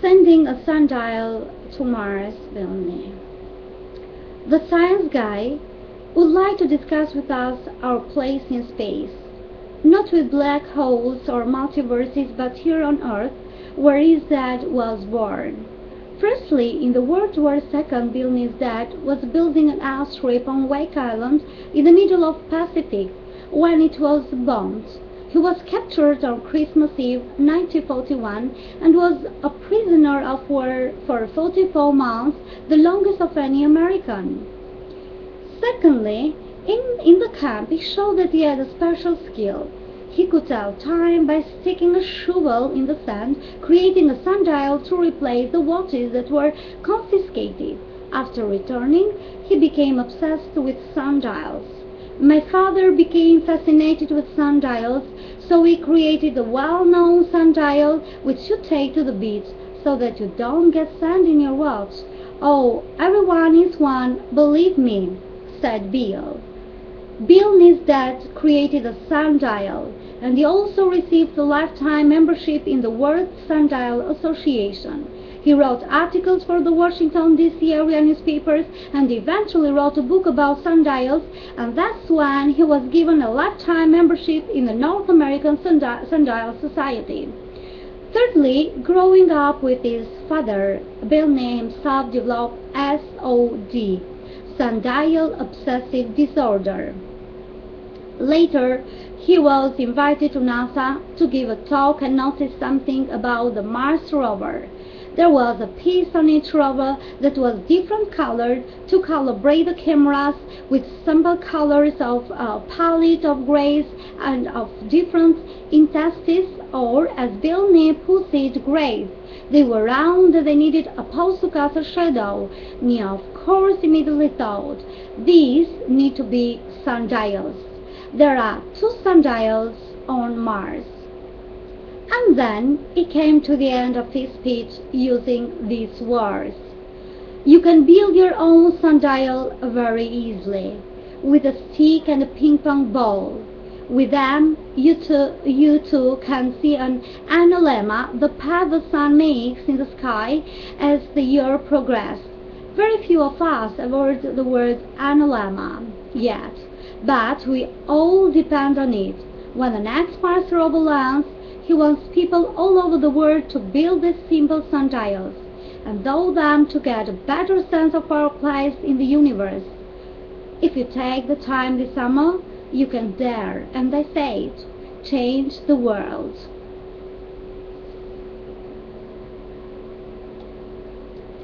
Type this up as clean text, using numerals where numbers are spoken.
Sending a sundial to Mars, Vilni. The science guy would like to discuss with us our place in space, not with black holes or multiverses, but here on Earth, where his dad was born. Firstly, in the World War II, Vilni's dad was building an airstrip on Wake Island in the middle of Pacific when it was bombed. He was captured on Christmas Eve 1941 and was a prisoner of war for 44 months, the longest of any American. Secondly, in the camp he showed that he had a special skill. He could tell time by sticking a shovel in the sand, creating a sundial to replace the watches that were confiscated. After returning, he became obsessed with sundials. My father became fascinated with sundials, so he created a well-known sundial which you take to the beach so that you don't get sand in your watch. "Oh, everyone is one, believe me," said Bill. Vilni's dad created a sundial, and he also received a lifetime membership in the World Sundial Association. He wrote articles for the Washington, D.C. area newspapers and eventually wrote a book about sundials, and that's when he was given a lifetime membership in the North American Sundial Society. Thirdly, growing up with his father, Vilni himself developed SOD, Sundial Obsessive Disorder. Later, he was invited to NASA to give a talk and noticed something about the Mars rover. There was a piece on each rover that was different colored to calibrate the cameras with sample colors of a palette of grays and of different intensities, or as Vilni puts it, grays. They were round and they needed a pose to cast a shadow. Nia, of course, immediately thought, these need to be sundials. There are 2 sundials on Mars. And then he came to the end of his speech using these words: "You can build your own sundial very easily, with a stick and a ping-pong ball. With them, you too can see an analemma, the path the sun makes in the sky as the year progresses. Very few of us have heard the word analemma yet, but we all depend on it. When the next Mars rover lands, he wants people all over the world to build these simple sundials and do them to get a better sense of our place in the universe. If you take the time this summer, you can dare, and I say it, change the world."